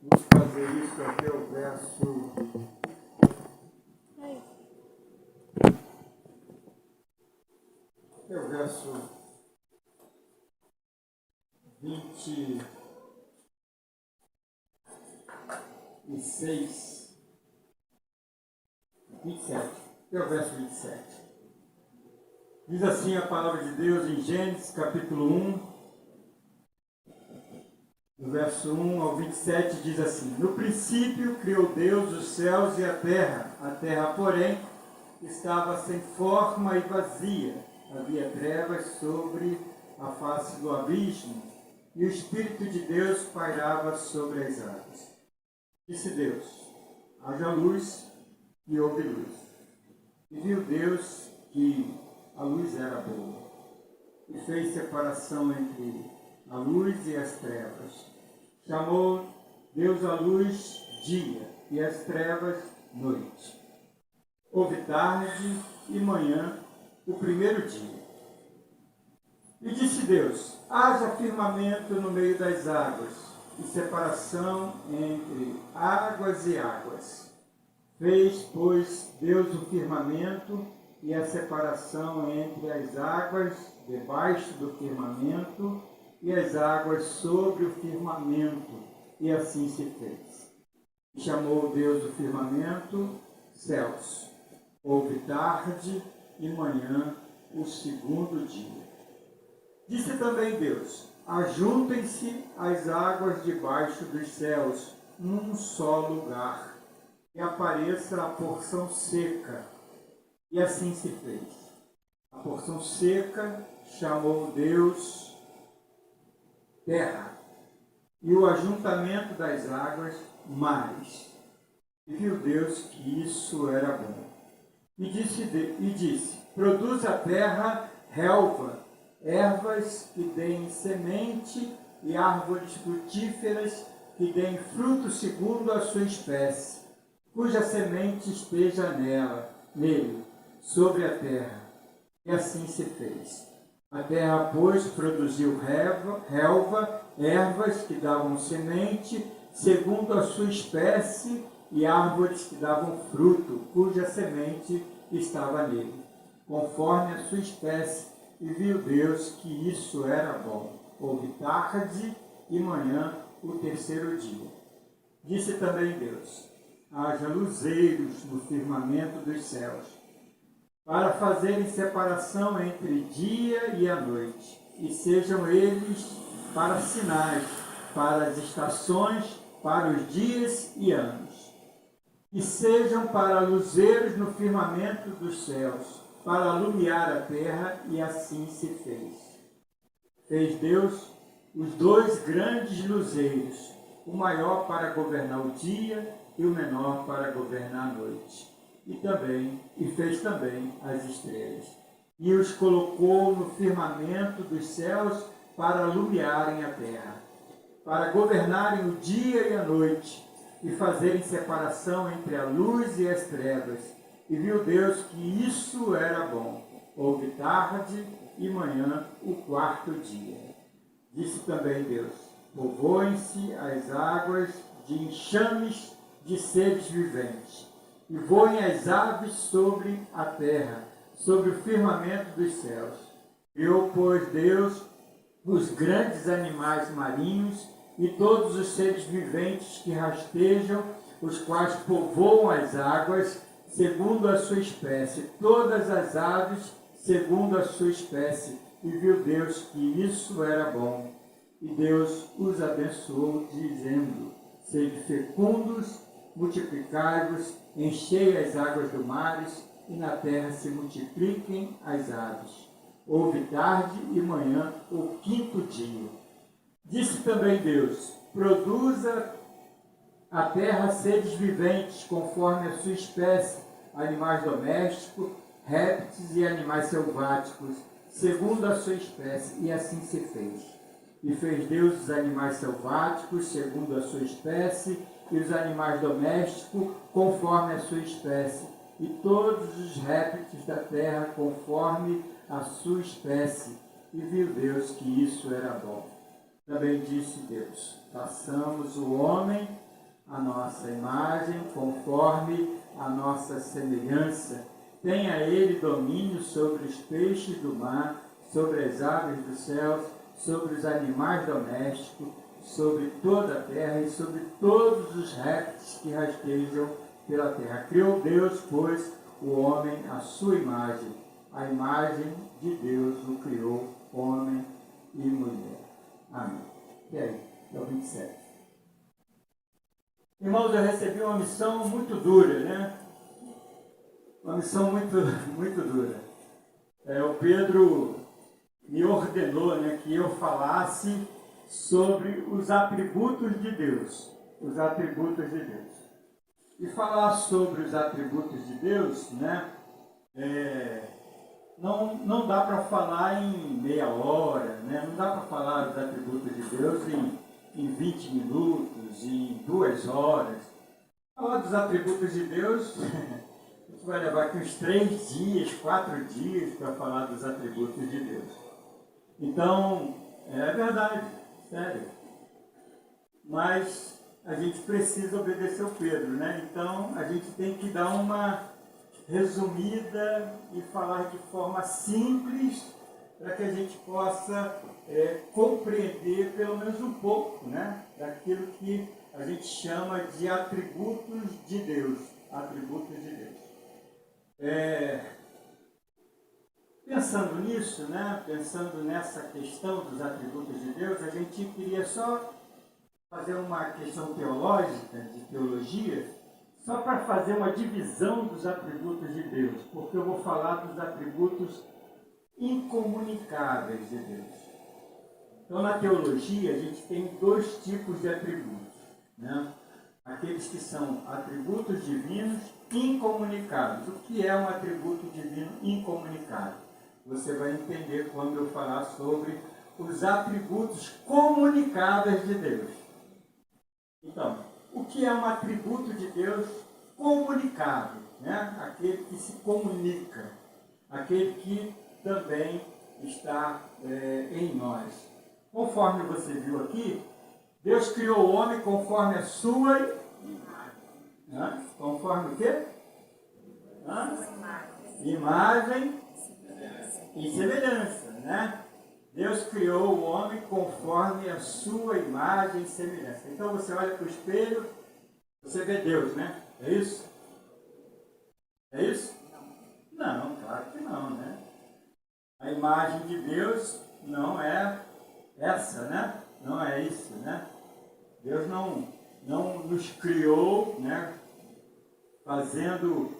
Vamos fazer isso até o verso 26, 27. Até o verso 27. Diz assim a palavra de Deus em Gênesis capítulo 1, do verso 1 ao 27, diz assim: No princípio criou Deus os céus e a terra, porém, estava sem forma e vazia, havia trevas sobre a face do abismo, e o Espírito de Deus pairava sobre as águas. Disse Deus: haja luz, e houve luz. E viu Deus que a luz era boa, e fez separação entre a luz e as trevas. Chamou Deus a luz dia, e as trevas noite. Houve tarde e manhã, o primeiro dia. E disse Deus: haja firmamento no meio das águas, e separação entre águas e águas. Fez, pois, Deus o firmamento e a separação entre as águas debaixo do firmamento e as águas sobre o firmamento, e assim se fez. E chamou Deus o firmamento céus. Houve tarde e manhã, o segundo dia. Disse também Deus: ajuntem-se as águas debaixo dos céus num só lugar, e apareça a porção seca. E assim se fez. A porção seca chamou Deus terra, e o ajuntamento das águas mares. E viu Deus que isso era bom. E disse: produz a terra relva, ervas que deem semente e árvores frutíferas que deem fruto segundo a sua espécie, cuja semente esteja nele, sobre a terra. E assim se fez. A terra, pois, produziu relva, ervas que davam semente segundo a sua espécie e árvores que davam fruto, cuja semente estava nele, conforme a sua espécie. E viu Deus que isso era bom. Houve tarde e manhã, o terceiro dia. Disse também Deus: haja luzeiros no firmamento dos céus, para fazerem separação entre dia e a noite, e sejam eles para sinais, para as estações, para os dias e anos. E sejam para luzeiros no firmamento dos céus, para alumiar a terra, e assim se fez. Fez Deus os dois grandes luzeiros, o maior para governar o dia e o menor para governar a noite. E fez também as estrelas. E os colocou no firmamento dos céus para alumiarem a terra, para governarem o dia e a noite, e fazerem separação entre a luz e as trevas. E viu Deus que isso era bom. Houve tarde e manhã, o quarto dia. Disse também Deus: povoem-se as águas de enxames de seres viventes, e voem as aves sobre a terra, sobre o firmamento dos céus. Criou, pois, Deus os grandes animais marinhos e todos os seres viventes que rastejam, os quais povoam as águas, segundo a sua espécie, todas as aves segundo a sua espécie. E viu Deus que isso era bom. E Deus os abençoou, dizendo: sede fecundos, multiplicai-vos, enchei as águas do mares, e na terra se multipliquem as aves. Houve tarde e manhã, o quinto dia. Disse também Deus: produza a terra seres viventes, conforme a sua espécie, animais domésticos, répteis e animais selváticos, segundo a sua espécie. E assim se fez. E fez Deus os animais selváticos, segundo a sua espécie, e os animais domésticos, conforme a sua espécie, e todos os répteis da terra, conforme a sua espécie. E viu Deus que isso era bom. Também disse Deus: façamos o homem a nossa imagem, conforme a nossa semelhança. Tenha ele domínio sobre os peixes do mar, sobre as aves dos céus, sobre os animais domésticos, sobre toda a terra e sobre todos os répteis que rastejam pela terra. Criou Deus, pois, o homem à sua imagem. A imagem de Deus o criou, homem e mulher. Amém. E aí? É o 27. Irmãos, eu recebi uma missão muito dura, né? Uma missão muito dura. O Pedro me ordenou, né, que eu falasse sobre os atributos de Deus. Os atributos de Deus. E falar sobre os atributos de Deus, né, não dá para falar em meia hora, né, não dá para falar dos atributos de Deus em 20 minutos, em 2 horas. Falar dos atributos de Deus, a gente vai levar aqui uns 3 dias, 4 dias para falar dos atributos de Deus. Então, é verdade, sério. Mas a gente precisa obedecer o Pedro, né? Então, a gente tem que dar uma resumida e falar de forma simples para que a gente possa compreender pelo menos um pouco, né, daquilo que a gente chama de atributos de Deus. Atributos de Deus. Pensando nisso, né, pensando nessa questão dos atributos de Deus, a gente queria só fazer uma questão teológica, de teologia, só para fazer uma divisão dos atributos de Deus, porque eu vou falar dos atributos incomunicáveis de Deus. Então, na teologia, a gente tem 2 tipos de atributos, né? Aqueles que são atributos divinos incomunicáveis. O que é um atributo divino incomunicável? Você vai entender quando eu falar sobre os atributos comunicáveis de Deus. Então, o que é um atributo de Deus comunicável? Né? Aquele que se comunica, aquele que também está em nós. Conforme você viu aqui, Deus criou o homem conforme a sua imagem. Conforme o quê? Imagem e semelhança, né? Deus criou o homem conforme a sua imagem e semelhança. Então você olha para o espelho, você vê Deus, né? É isso? É isso? Não, claro que não, né? A imagem de Deus não é essa, né? Não é isso, né? Deus não nos criou, né, fazendo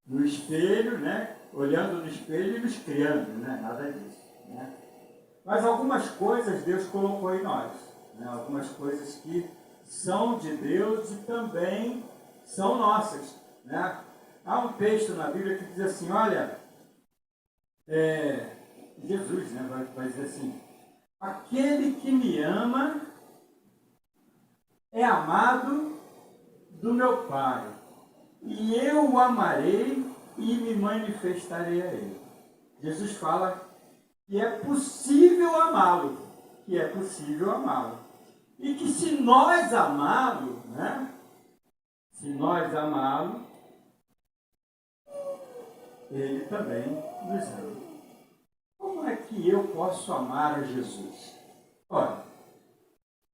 no espelho, né, olhando no espelho e nos criando, né? Nada disso, né? Mas algumas coisas Deus colocou em nós, né? Algumas coisas que são de Deus e também são nossas, né? Há um texto na Bíblia que diz assim, olha, Jesus, né, vai dizer assim, aquele que me ama é amado do meu Pai, e eu o amarei e me manifestarei a ele. Jesus fala que é possível amá-lo, e que se nós amá-lo, né, ele também nos ama. Como é que eu posso amar a Jesus? Olha,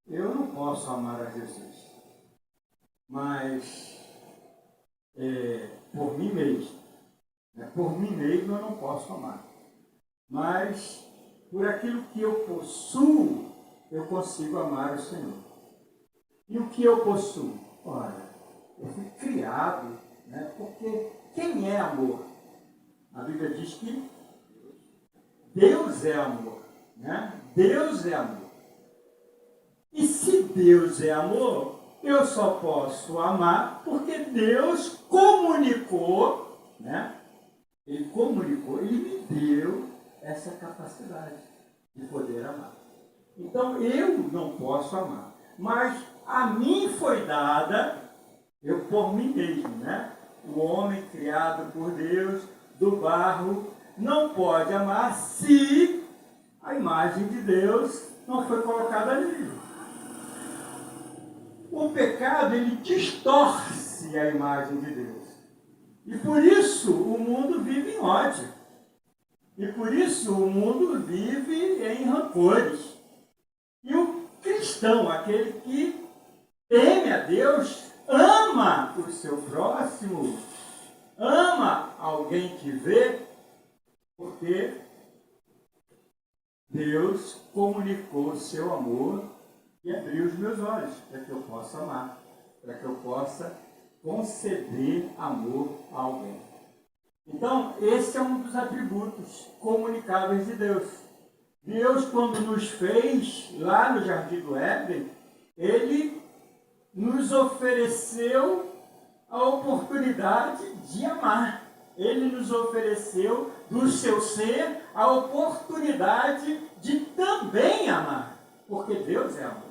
eu não posso amar a Jesus, mas por mim mesmo. Por mim mesmo eu não posso amar. Mas por aquilo que eu possuo, eu consigo amar o Senhor. E o que eu possuo? Olha, eu fui criado, né, porque quem é amor? A Bíblia diz que Deus é amor, né? Deus é amor. E se Deus é amor, eu só posso amar porque Deus comunicou, né? Ele me deu essa capacidade de poder amar. Então eu não posso amar, mas a mim foi dada, eu por mim mesmo, né? O homem criado por Deus, do barro, não pode amar se a imagem de Deus não foi colocada nele. O o pecado, ele distorce a imagem de Deus. E por isso o mundo vive em ódio. E por isso o mundo vive em rancores. E o cristão, aquele que teme a Deus, ama o seu próximo, ama alguém que vê, porque Deus comunicou o seu amor e abriu os meus olhos para que eu possa amar, para que eu possa conceder amor a alguém. Então, esse é um dos atributos comunicáveis de Deus. Deus, quando nos fez lá no Jardim do Éden, Ele nos ofereceu a oportunidade de amar. Ele nos ofereceu do seu ser a oportunidade de também amar, porque Deus é amor.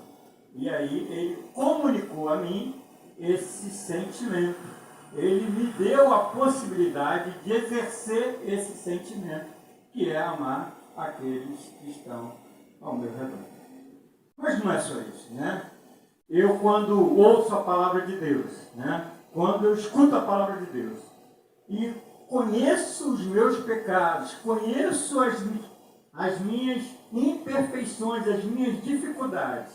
E aí Ele comunicou a mim esse sentimento. Ele me deu a possibilidade de exercer esse sentimento, que é amar aqueles que estão ao meu redor. Mas não é só isso, né? Eu, quando ouço a palavra de Deus, né? Quando eu escuto a palavra de Deus e conheço os meus pecados, conheço as minhas imperfeições, as minhas dificuldades,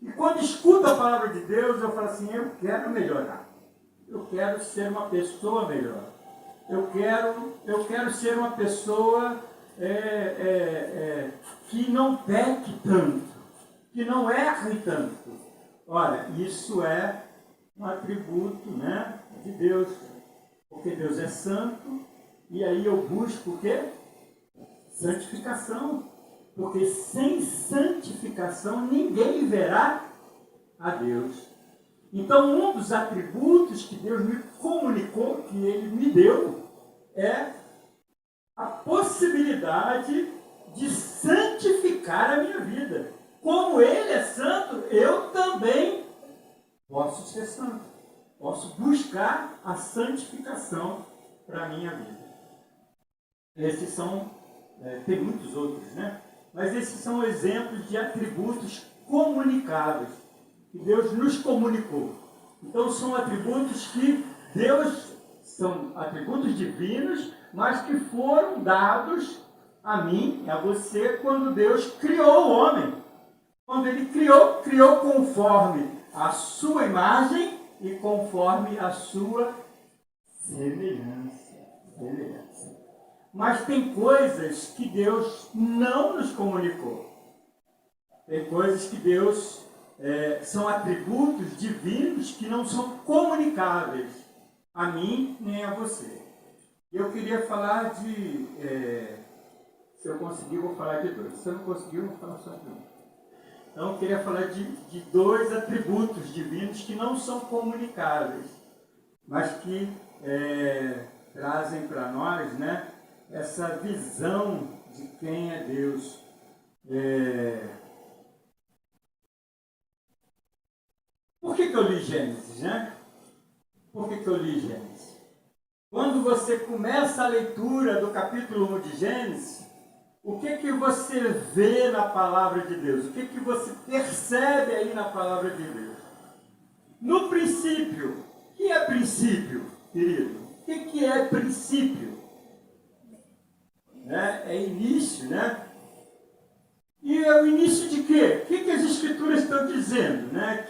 e quando escuto a palavra de Deus, eu falo assim, eu quero melhorar. Eu quero ser uma pessoa melhor. Eu quero ser uma pessoa que não peque tanto, que não erre tanto. Olha, isso é um atributo, né, de Deus, porque Deus é santo, e aí eu busco o quê? Santificação. Porque sem santificação ninguém verá a Deus. Então, um dos atributos que Deus me comunicou, que Ele me deu, é a possibilidade de santificar a minha vida. Como Ele é santo, eu também posso ser santo. Posso buscar a santificação para a minha vida. Esses são, tem muitos outros, né? Mas esses são exemplos de atributos comunicáveis que Deus nos comunicou. Então são atributos que são atributos divinos, mas que foram dados a mim e a você quando Deus criou o homem. Quando Ele criou conforme a sua imagem e conforme a sua semelhança. Mas tem coisas que Deus não nos comunicou. Tem coisas que Deus são atributos divinos que não são comunicáveis a mim nem a você. Eu queria falar de... se eu conseguir, vou falar de dois. Se eu não conseguir, eu vou falar só de um. Então, eu queria falar de dois atributos divinos que não são comunicáveis, mas que trazem para nós, né, essa visão de quem é Deus. Por que eu li Gênesis, né? Por que eu li Gênesis? Quando você começa a leitura do capítulo 1 de Gênesis, o que você vê na palavra de Deus? O que você percebe aí na palavra de Deus? No princípio. O que é princípio, querido? O que é princípio? É início, né? E é o início de quê? O que as Escrituras estão dizendo? Né?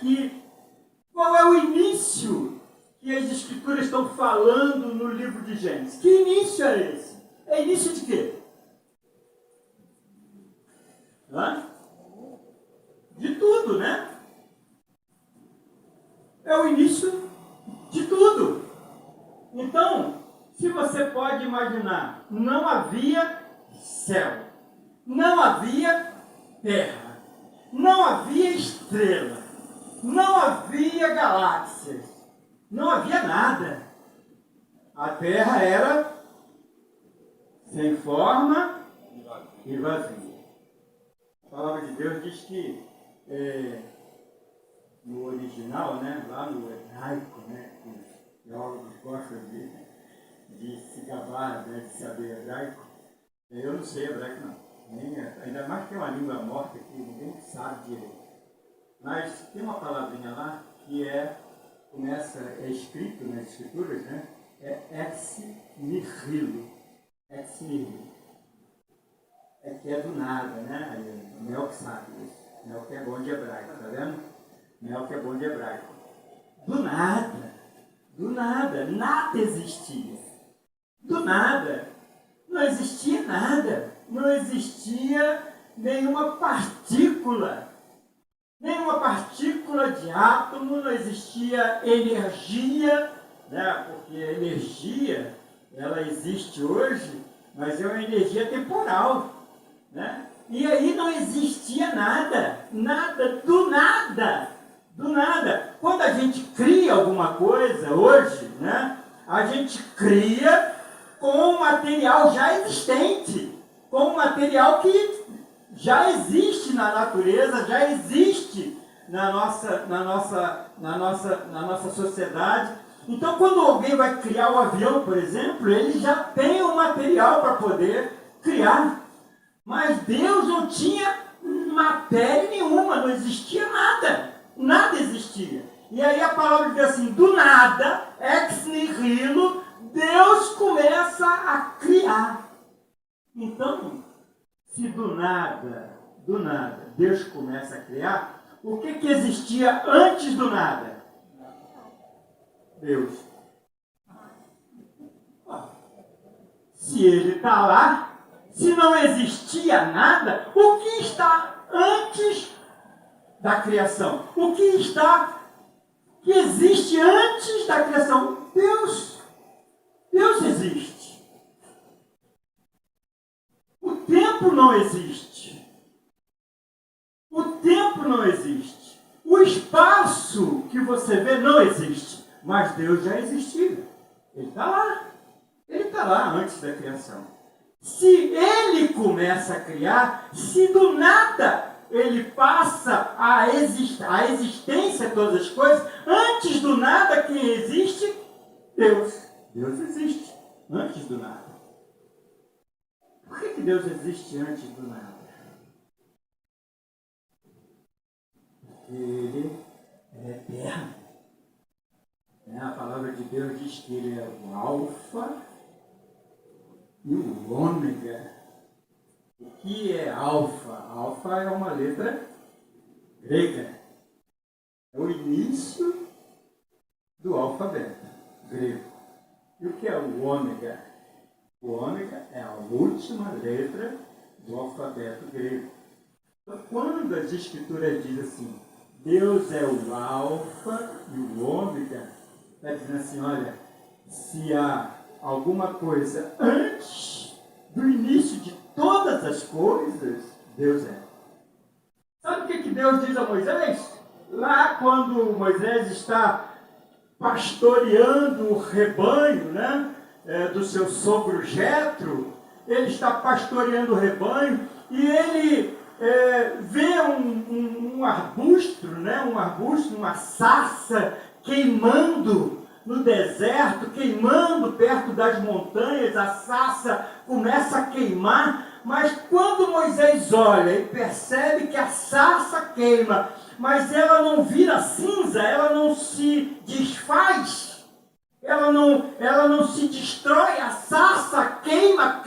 Qual é o início que as Escrituras estão falando no livro de Gênesis? Que início é esse? É início de quê? De tudo, né? É o início de tudo. Então, se você pode imaginar, não havia céu, não havia terra, não havia estrela, não havia galáxias, não havia nada. A terra era sem forma e vazia. A palavra de Deus diz que no original, né, lá no hebraico, né, que os teólogos gostam de se gabar, né, de saber hebraico. Eu não sei hebraico, não. Ainda mais que é uma língua morta que ninguém sabe direito. Mas tem uma palavrinha lá que começa, é escrito nas escrituras, né? É ex nihilo. Ex nihilo. É que é do nada, né? O Mel que sabe isso. Mel que é bom de hebraico, tá vendo? Mel que é bom de hebraico. Do nada, nada existia. Do nada, não existia nada. Não existia nenhuma partícula de átomo, não existia energia, né? Porque a energia, ela existe hoje, mas é uma energia temporal, né? E aí não existia nada, do nada. Quando a gente cria alguma coisa hoje, né? A gente cria com um material já existente, com um material que já existe na natureza, já existe na nossa sociedade. Então, quando alguém vai criar um avião, por exemplo, ele já tem o material para poder criar. Mas Deus não tinha matéria nenhuma, não existia nada existia. E aí a palavra diz assim, do nada, ex nihilo, Deus começa a criar. Então, se do nada, Deus começa a criar, o que existia antes do nada? Deus. Se Ele está lá, se não existia nada, o que está antes da criação? O que existe antes da criação? Deus. Deus existe. O tempo não existe. O tempo não existe. O espaço que você vê não existe. Mas Deus já existiu. Ele está lá. Ele está lá antes da criação. Se Ele começa a criar, se do nada Ele passa a existência de todas as coisas, antes do nada quem existe? Deus. Deus existe antes do nada. Por que Deus existe antes do nada? Porque Ele é eterno. A palavra de Deus diz que Ele é o Alfa e o Ômega. O que é Alfa? Alfa é uma letra grega. É o início do alfabeto grego. E o que é o Ômega? O Ômega é a última letra do alfabeto grego. Então, quando as escrituras dizem assim, Deus é o Alfa e o Ômega, está dizendo assim, olha, se há alguma coisa antes do início de todas as coisas, Deus é. Sabe o que Deus diz a Moisés? Lá quando Moisés está pastoreando o rebanho, né, do seu sogro Jetro, ele está pastoreando o rebanho e ele vê um arbusto, né, uma sarça queimando no deserto, queimando perto das montanhas, a sarça começa a queimar, mas quando Moisés olha e percebe que a sarça queima, mas ela não vira cinza, ela não se desfaz, ela não se destrói, a sarça queima,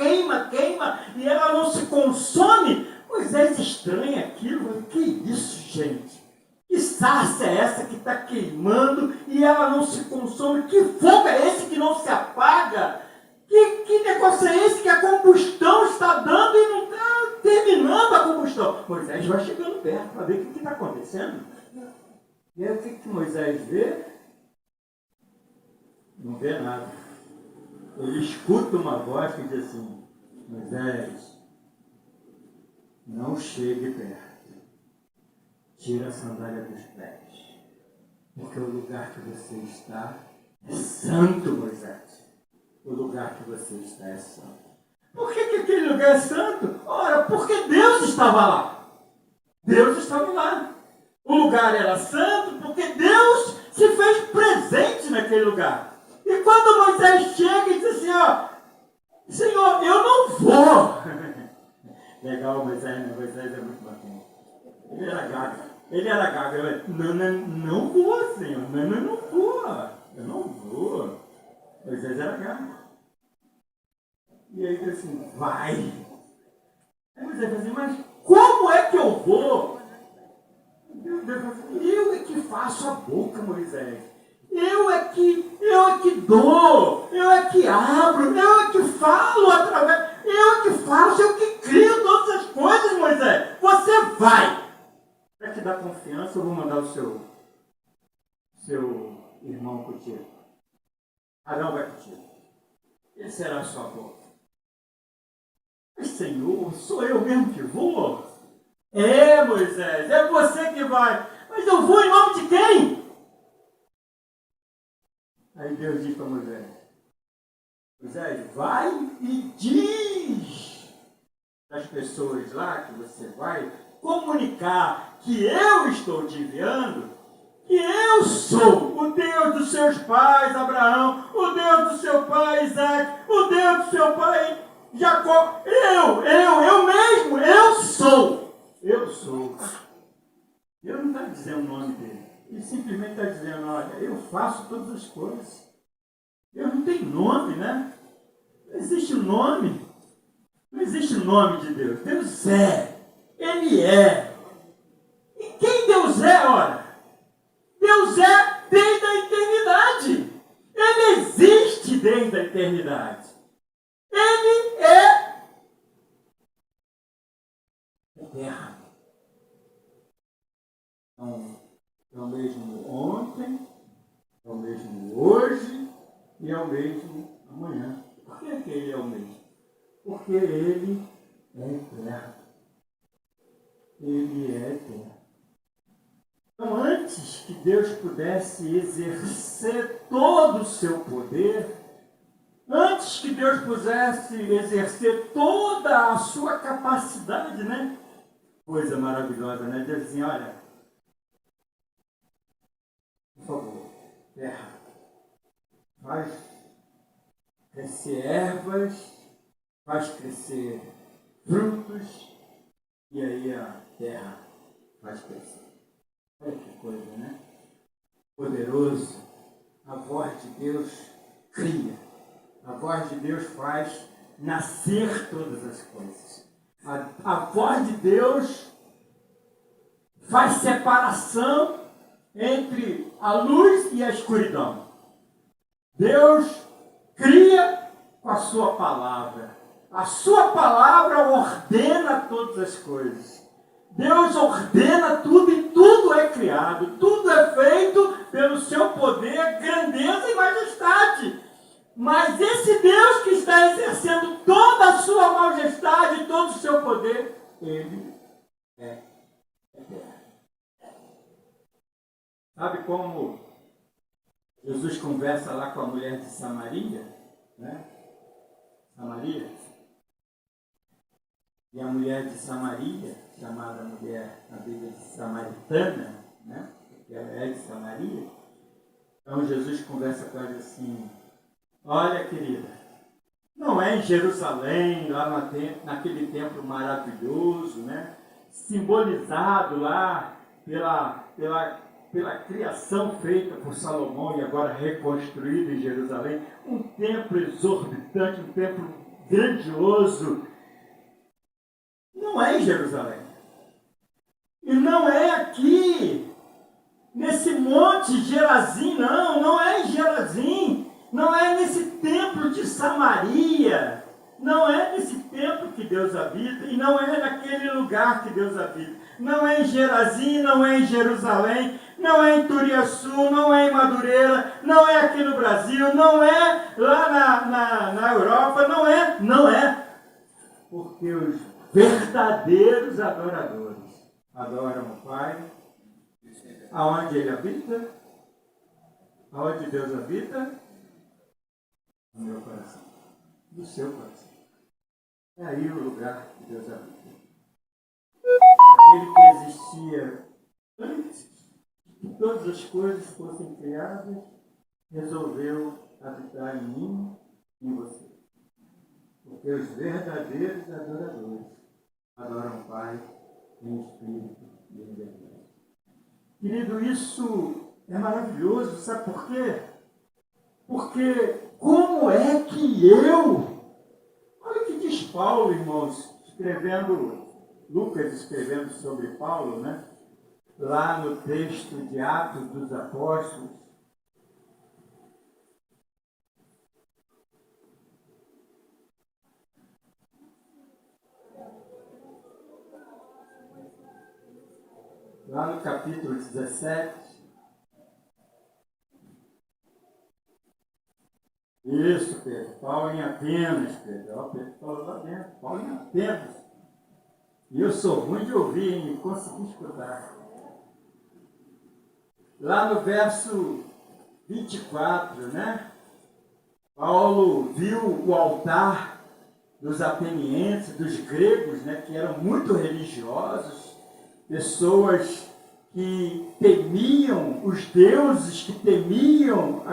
e ela não se consome, Moisés estranha aquilo, que isso, gente? Que sarça é essa que está queimando e ela não se consome? Que fogo é esse que não se apaga? Que negócio é esse que a combustão está dando e não está terminando a combustão? Moisés vai chegando perto para ver o que está acontecendo. E aí o que Moisés vê? Não vê nada. Ele escuta uma voz que diz assim, Moisés, não chegue perto. Tira a sandália dos pés, porque o lugar que você está é santo, Moisés. O lugar que você está é santo. Por que aquele lugar é santo? Ora, porque Deus estava lá. Deus estava lá. O lugar era santo porque Deus se fez presente naquele lugar. E quando Moisés chega e diz assim, ó, Senhor, eu não vou. Legal, Moisés é muito bacana. Ele era gago. Não vou, Senhor. Não vou. assim, vai. Aí Moisés falou assim, mas como é que eu vou? Deus falou assim, eu é que faço a boca, Moisés. Eu é que dou, eu é que abro, eu é que falo através, eu é que faço, eu que crio todas as coisas, Moisés. Você vai. Para te dar confiança, eu vou mandar o seu irmão contigo. Arão vai contigo. Ele será a sua boca. Mas, Senhor, sou eu mesmo que vou? É, Moisés, é você que vai. Mas eu vou em nome de quem? Aí Deus diz para Moisés, Moisés, vai e diz às pessoas lá que você vai comunicar que eu estou te enviando, que eu sou o Deus dos seus pais, Abraão, o Deus do seu pai, Isaac, o Deus do seu pai, Jacó. Eu mesmo, eu sou. Eu sou. Deus não está dizendo o nome dele. Ele simplesmente está dizendo, olha, eu faço todas as coisas. Deus não tem nome, né? Não existe nome. Não existe nome de Deus. Deus é. Ele é. E quem Deus é, olha? Deus é desde a eternidade. Ele existe desde a eternidade. Ele é eterno. Então, é o mesmo ontem, é o mesmo hoje e é o mesmo amanhã. Por que ele é o mesmo? Porque ele é eterno. Ele é eterno. Então, antes que Deus pudesse exercer todo o seu poder, antes que Deus pudesse exercer toda a sua capacidade, né? Coisa maravilhosa, né? Deus dizia, olha, por favor, terra, faz crescer ervas, faz crescer frutos, e aí a terra faz crescer. Olha que coisa, né? Poderoso. A voz de Deus cria. A voz de Deus faz nascer todas as coisas. A voz de Deus faz separação entre a luz e a escuridão. Deus cria com a sua palavra. A sua palavra ordena todas as coisas. Deus ordena tudo e tudo é criado. Tudo é feito pelo seu poder, grandeza e majestade. Mas esse Deus que está exercendo toda a sua majestade, todo o seu poder, ele é eterno. Sabe como Jesus conversa lá com a mulher de Samaria, né? Samaria. E a mulher de Samaria, chamada mulher na Bíblia de Samaritana, né? Porque ela é de Samaria. Então Jesus conversa com ela assim, olha, querida, não é em Jerusalém, lá naquele templo maravilhoso, né? Simbolizado lá pela criação feita por Salomão e agora reconstruído em Jerusalém, um templo exorbitante, um templo grandioso. Não é em Jerusalém. E não é aqui, nesse monte Gerazim, não é em Gerazim. Não é nesse templo de Samaria, não é nesse templo que Deus habita e não é naquele lugar que Deus habita. Não é em Gerazim, não é em Jerusalém, não é em Turiaçu, não é em Madureira, não é aqui no Brasil, não é lá na Europa, não é. Porque os verdadeiros adoradores adoram o Pai, aonde Ele habita, aonde Deus habita, no meu coração, no seu coração. É aí o lugar que Deus habita. Aquele que existia antes que todas as coisas fossem criadas, resolveu habitar em mim e em você. Porque os verdadeiros adoradores adoram o Pai em espírito e em verdade. Querido, isso é maravilhoso, sabe por quê? Porque como é que olha o que diz Paulo, irmãos, Lucas escrevendo sobre Paulo, né? Lá no texto de Atos dos Apóstolos, lá no capítulo 17, isso, Pedro, Paulo em Atenas, Pedro, ó, Pedro falou lá dentro, Paulo em Atenas, e eu sou ruim de ouvir, hein, não consegui escutar. Lá no verso 24, né, Paulo viu o altar dos atenienses, dos gregos, né, que eram muito religiosos, pessoas que temiam os deuses, que temiam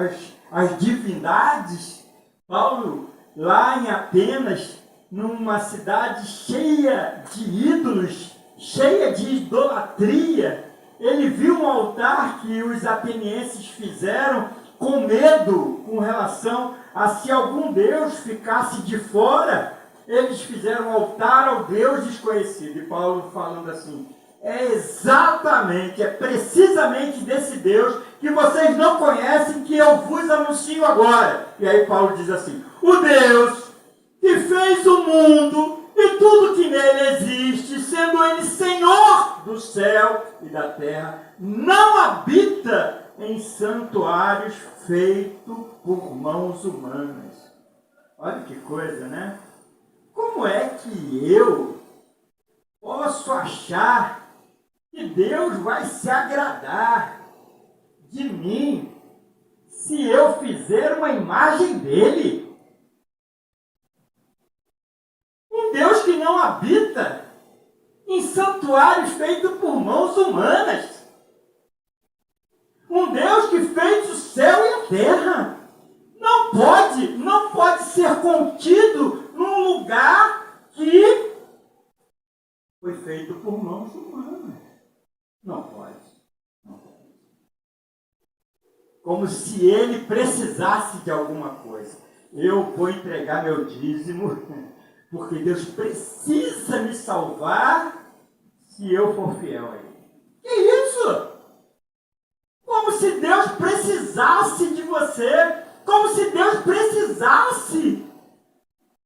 as divindades. Paulo, lá em Atenas, numa cidade cheia de ídolos, cheia de idolatria, ele viu um altar que os atenienses fizeram com medo com relação a se algum deus ficasse de fora, eles fizeram um altar ao Deus desconhecido. E Paulo falando assim, é precisamente desse Deus que vocês não conhecem que eu vos anuncio agora. E aí Paulo diz assim, o Deus que fez o mundo e tudo que nele existe, sendo ele Senhor do céu e da terra, não habita em santuários feitos por mãos humanas. Olha que coisa, né? Como é que eu posso achar que Deus vai se agradar de mim se eu fizer uma imagem dele? Um Deus que não habita em santuários feitos por mãos humanas. Um Deus que fez o céu e a terra. Não pode ser contido num lugar que foi feito por mãos humanas. Não pode. Não pode. Como se ele precisasse de alguma coisa. Eu vou entregar meu dízimo, porque Deus precisa me salvar se eu for fiel a ele. Que isso? Como se Deus precisasse de você, como se Deus precisasse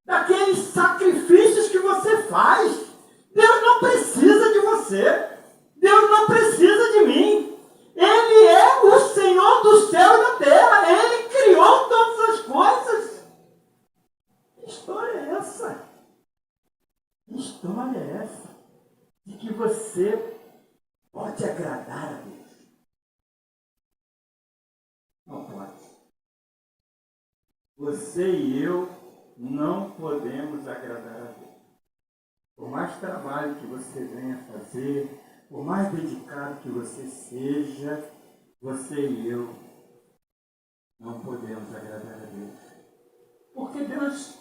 daqueles sacrifícios que você faz. Deus não precisa de você, Deus não precisa de mim. Ele é o Senhor do céu e da terra, Ele criou todas as coisas. Que história é essa? Que história é essa? De que você pode agradar a Deus? Não pode. Você e eu não podemos agradar a Deus. Por mais trabalho que você venha fazer, por mais dedicado que você seja, você e eu não podemos agradar a Deus. Porque Deus,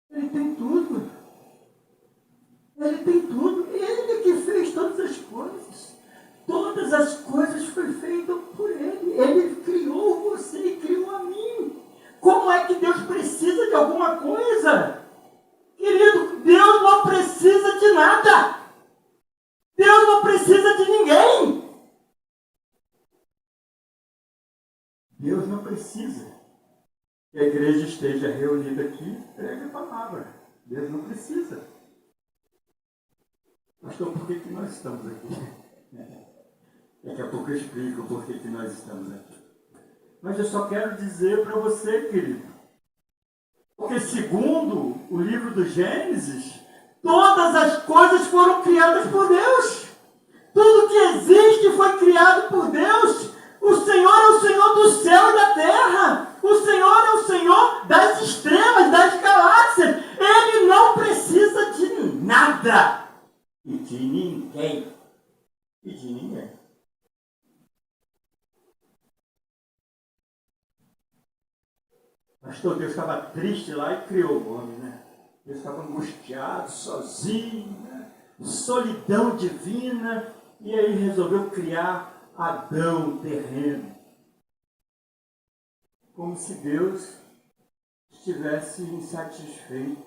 Ele tem tudo. Ele tem tudo. Ele que fez todas as coisas. Todas as coisas foram feitas por Ele. Ele criou você e criou a mim. Como é que Deus precisa de alguma coisa? Querido, Deus não precisa de nada. Deus não precisa de ninguém. Deus não precisa que a igreja esteja reunida aqui e pregue a palavra. Deus não precisa. Pastor, por que nós estamos aqui? Daqui a pouco eu explico por que nós estamos aqui. Mas eu só quero dizer para você, querido, porque segundo o livro do Gênesis, todas as coisas foram criadas por Deus. Tudo que existe foi criado por Deus. O Senhor é o Senhor do céu e da terra. O Senhor é o Senhor das estrelas, das galáxias. Ele não precisa de nada. E de ninguém. E de ninguém. Pastor, Deus estava triste lá e criou o homem, né? Deus estava angustiado, sozinho, né? Solidão divina, e aí resolveu criar Adão terreno. Como se Deus estivesse insatisfeito.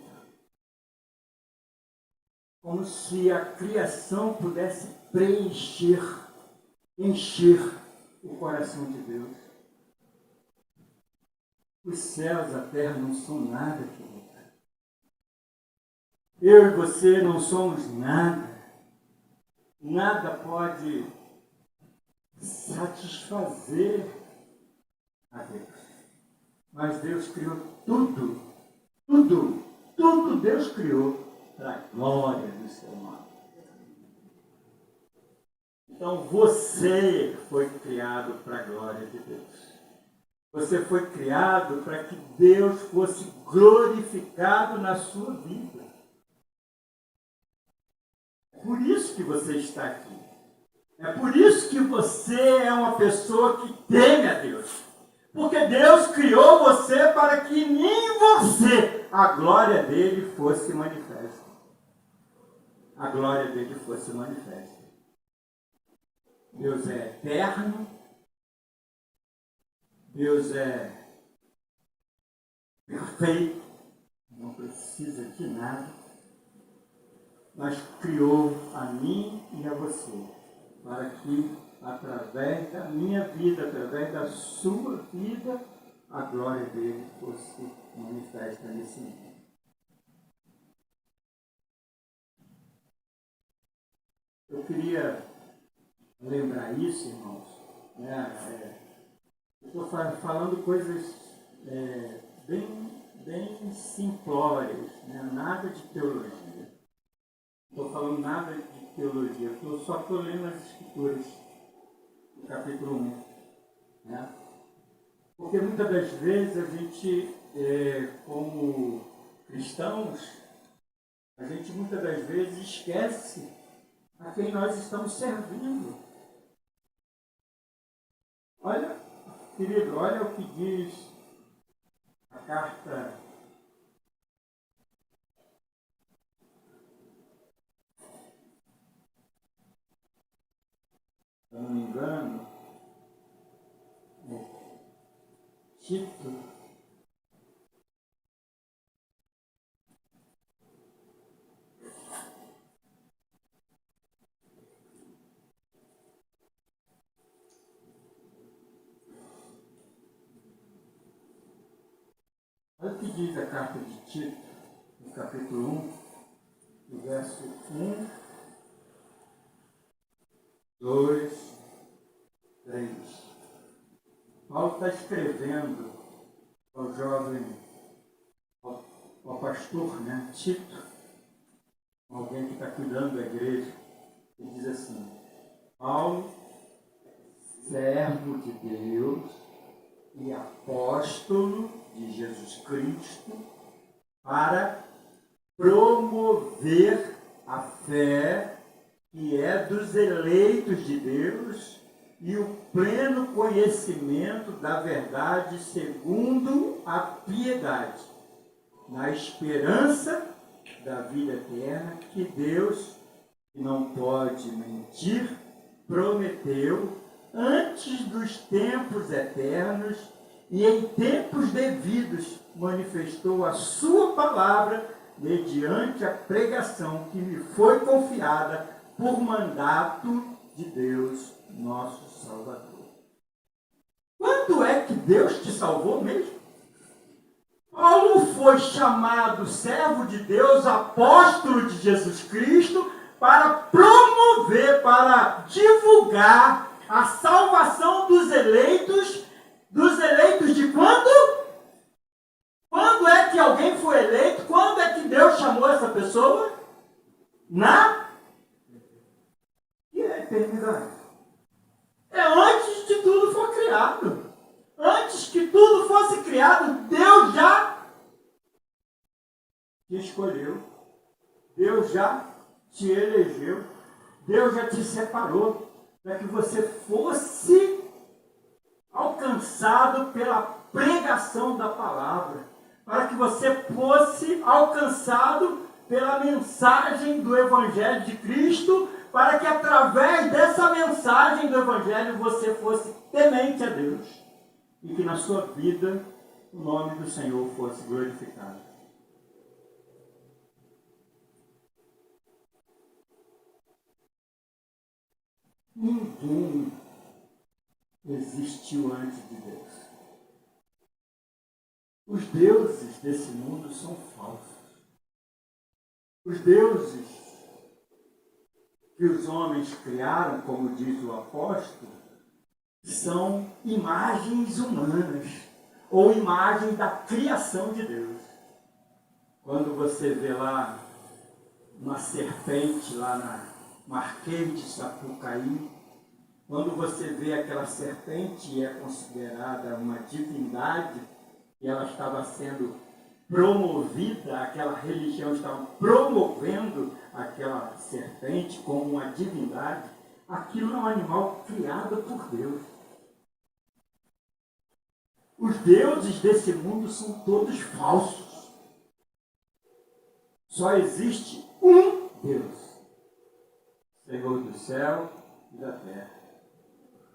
como se a criação pudesse preencher, encher o coração de Deus. Os céus, a terra não são nada, querido. Eu e você não somos nada. Nada pode satisfazer a Deus. Mas Deus criou tudo, tudo, tudo Deus criou para a glória do seu nome. Então você foi criado para a glória de Deus. Você foi criado para que Deus fosse glorificado na sua vida. É por isso que você está aqui. É por isso que você é uma pessoa que teme a Deus. Porque Deus criou você para que em você a glória dele fosse manifesta. A glória dele fosse manifesta. Deus é eterno. Deus é perfeito. Não precisa de nada. Mas criou a mim e a você para que, através da minha vida, através da sua vida, a glória dele fosse manifesta nesse mundo. Eu queria lembrar isso, irmãos. Eu estou falando coisas bem simplórias, né? Nada de teologia. Não estou falando nada de teologia, eu só estou lendo as Escrituras, no capítulo 1. Né? Porque muitas das vezes a gente, como cristãos, a gente muitas das vezes esquece a quem nós estamos servindo. Olha, querido, olha o que diz a carta se eu não me engano, Tito. Olha o que diz a carta de Tito, no capítulo 1, no verso 1, 2, 3. Paulo está escrevendo ao jovem, ao pastor, né, Tito, alguém que está cuidando da igreja, e diz assim: Paulo, servo de Deus e apóstolo de Jesus Cristo, para promover a fé que é dos eleitos de Deus e o pleno conhecimento da verdade segundo a piedade, na esperança da vida eterna que Deus, que não pode mentir, prometeu antes dos tempos eternos e em tempos devidos manifestou a sua palavra mediante a pregação que me foi confiada por mandato de Deus, nosso Salvador. Quando é que Deus te salvou mesmo? Paulo foi chamado servo de Deus, apóstolo de Jesus Cristo, para promover, para divulgar a salvação dos eleitos de quando? Quando é que alguém foi eleito? Quando é que Deus chamou essa pessoa? Na eternidade. É antes de tudo for criado. Antes que tudo fosse criado, Deus já te escolheu. Deus já te elegeu. Deus já te separou para que você fosse alcançado pela pregação da palavra. Para que você fosse alcançado pela mensagem do Evangelho de Cristo, para que através dessa mensagem do Evangelho você fosse temente a Deus e que na sua vida o nome do Senhor fosse glorificado. Ninguém existiu antes de Deus. Os deuses desse mundo são falsos. Os deuses que os homens criaram, como diz o apóstolo, são imagens humanas, ou imagens da criação de Deus. Quando você vê lá uma serpente lá na Marquês de Sapucaí, quando você vê aquela serpente e é considerada uma divindade, e ela estava sendo promovida, aquela religião estava promovendo aquela serpente como uma divindade, aquilo é um animal criado por Deus. Os deuses desse mundo são todos falsos. Só existe um Deus, Senhor do céu e da terra.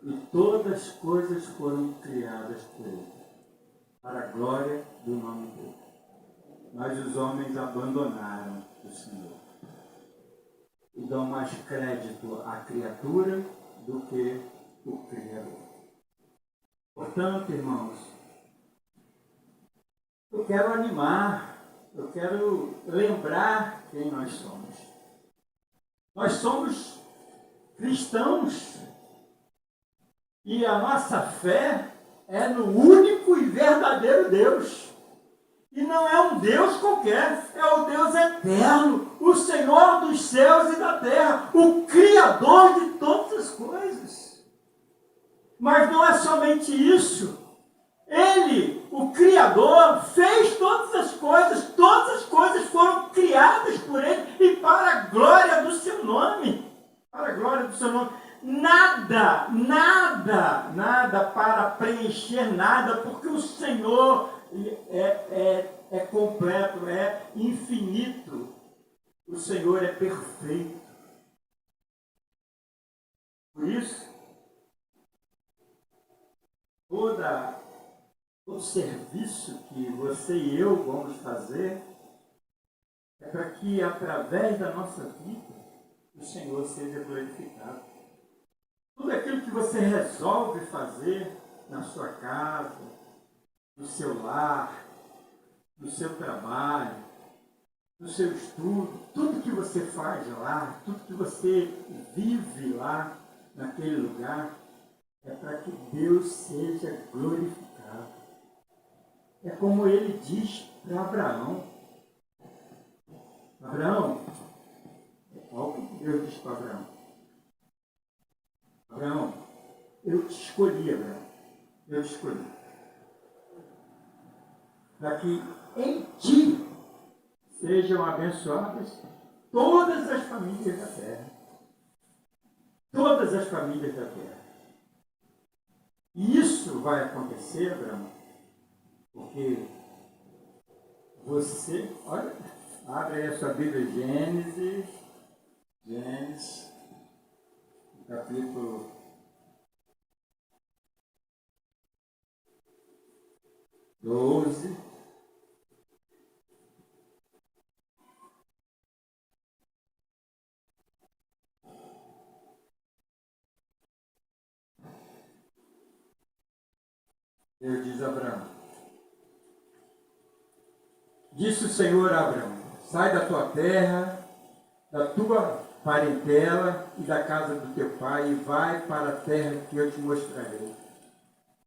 E todas as coisas foram criadas por Ele, para a glória do nome dele. Mas os homens abandonaram o Senhor e dão mais crédito à criatura do que o Criador. Portanto, irmãos, eu quero animar, eu quero lembrar quem nós somos. Nós somos cristãos e a nossa fé é no único e verdadeiro Deus. E não é um Deus qualquer, é o Deus eterno, o Senhor dos céus e da terra, o Criador de todas as coisas. Mas não é somente isso. Ele, o Criador, fez todas as coisas foram criadas por Ele e para a glória do seu nome. Para a glória do seu nome. Nada para preencher nada, porque o Senhor é completo, é infinito. O Senhor é perfeito. Por isso, todo serviço que você e eu vamos fazer é para que, através da nossa vida, o Senhor seja glorificado. Tudo aquilo que você resolve fazer na sua casa, no seu lar, no seu trabalho, no seu estudo, tudo que você faz lá, tudo que você vive lá, naquele lugar, é para que Deus seja glorificado. É como ele diz para Abraão. Abraão, olha o que Deus diz para Abraão. Abraão, eu te escolhi, Abraão. Eu te escolhi. Para que em ti sejam abençoadas todas as famílias da terra. Todas as famílias da terra. E isso vai acontecer, Abraão, porque você, olha, abre aí a sua Bíblia, Gênesis, capítulo 12. Deus diz a Abraão: disse o Senhor a Abraão: sai da tua terra, da tua parentela e da casa do teu pai, e vai para a terra que eu te mostrarei.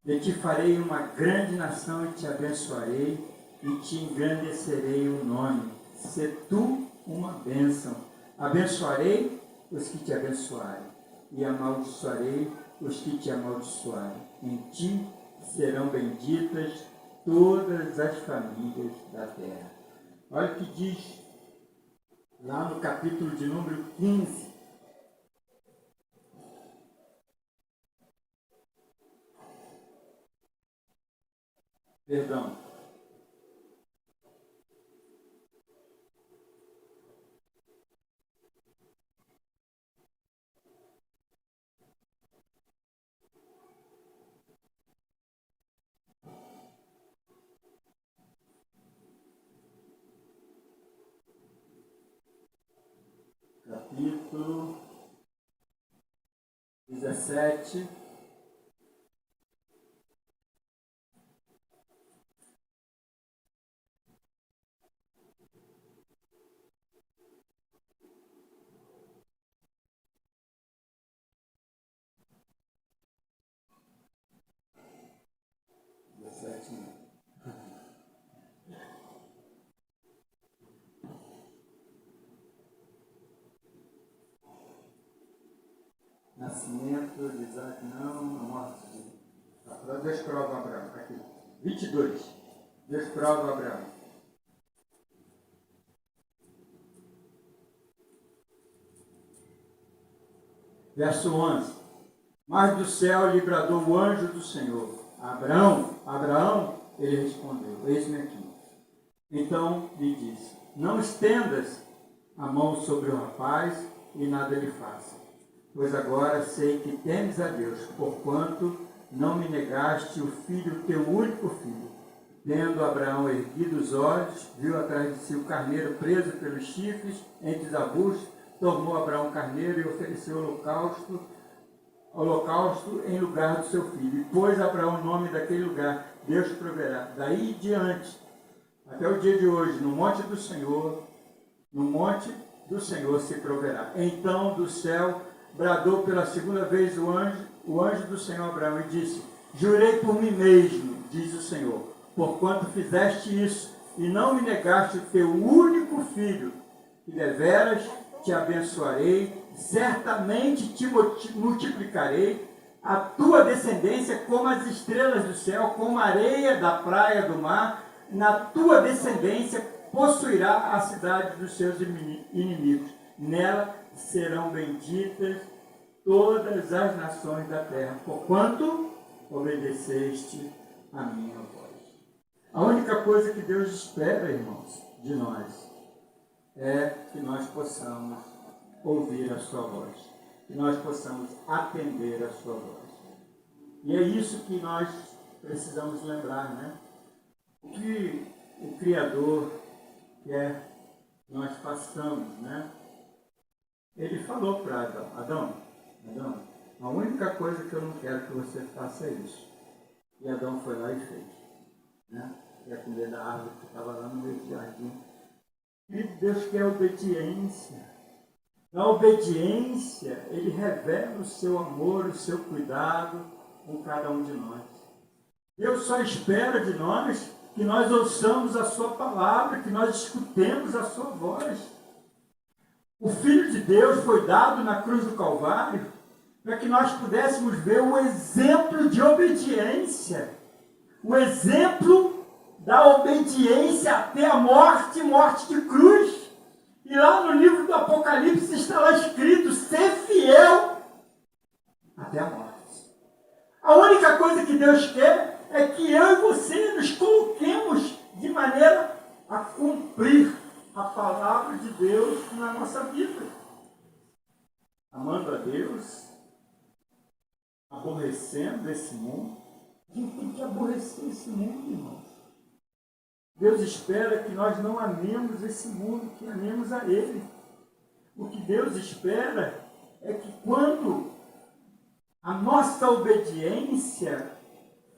E te farei uma grande nação e te abençoarei e te engrandecerei o nome. Se tu uma bênção. Abençoarei os que te abençoarem e amaldiçoarei os que te amaldiçoarem. Em ti serão benditas todas as famílias da terra. Olha o que diz lá no capítulo de número 15. Perdão. Capítulo 17. Nascimento de Isaac, não, a morte de... Deus prova Abraão, aqui. 22. Deus prova Abraão. Verso 11. Mas do céu lhe bradou o anjo do Senhor. Abraão, Abraão, ele respondeu, eis-me aqui. Então lhe disse, não estendas a mão sobre o rapaz e nada lhe faça. Pois agora sei que temes a Deus, porquanto não me negaste o filho, teu único filho. Tendo Abraão erguido os olhos, viu atrás de si o carneiro preso pelos chifres entre os arbustos, tomou Abraão o carneiro e ofereceu holocausto em lugar do seu filho. E pôs Abraão o nome daquele lugar, Deus proverá. Daí em diante, até o dia de hoje, no monte do Senhor se proverá. Então do céu bradou pela segunda vez o anjo do Senhor Abraão e disse, jurei por mim mesmo, diz o Senhor, porquanto fizeste isso e não me negaste o teu único filho, que deveras te abençoarei, certamente te multiplicarei, a tua descendência como as estrelas do céu, como a areia da praia do mar, na tua descendência possuirá a cidade dos seus inimigos, nela serão benditas todas as nações da terra, porquanto obedeceste a minha voz. A única coisa que Deus espera, irmãos, de nós, é que nós possamos ouvir a sua voz, que nós possamos atender a sua voz. E é isso que nós precisamos lembrar, né? O que o Criador quer que nós façamos, né? Ele falou para Adão, a única coisa que eu não quero que você faça é isso. E Adão foi lá e fez. Né? Ia comer da árvore que estava lá no meio do jardim. E Deus quer obediência. Na obediência, Ele revela o seu amor, o seu cuidado com cada um de nós. Deus só espera de nós que nós ouçamos a sua palavra, que nós escutemos a sua voz. O Filho de Deus foi dado na cruz do Calvário para que nós pudéssemos ver o exemplo de obediência, o exemplo da obediência até a morte de cruz. E lá no livro do Apocalipse está lá escrito, ser fiel até a morte. A única coisa que Deus quer é que eu e você nos coloquemos de maneira a cumprir a palavra de Deus na nossa vida. Amando a Deus, aborrecendo esse mundo. A gente tem que aborrecer esse mundo, irmãos. Deus espera que nós não amemos esse mundo, que amemos a Ele. O que Deus espera é que quando a nossa obediência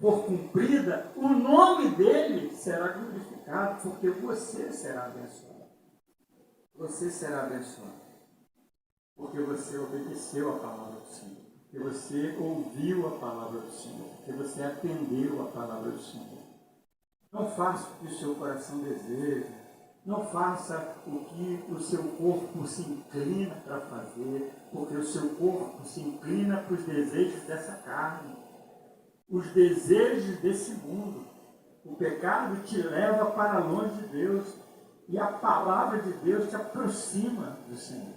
for cumprida, o nome dEle será glorificado, porque você será abençoado. Você será abençoado, porque você obedeceu a palavra do Senhor, porque você ouviu a palavra do Senhor, porque você atendeu a palavra do Senhor. Não faça o que o seu coração deseja, não faça o que o seu corpo se inclina para fazer, porque o seu corpo se inclina para os desejos dessa carne, os desejos desse mundo. O pecado te leva para longe de Deus. E a palavra de Deus te aproxima do Senhor.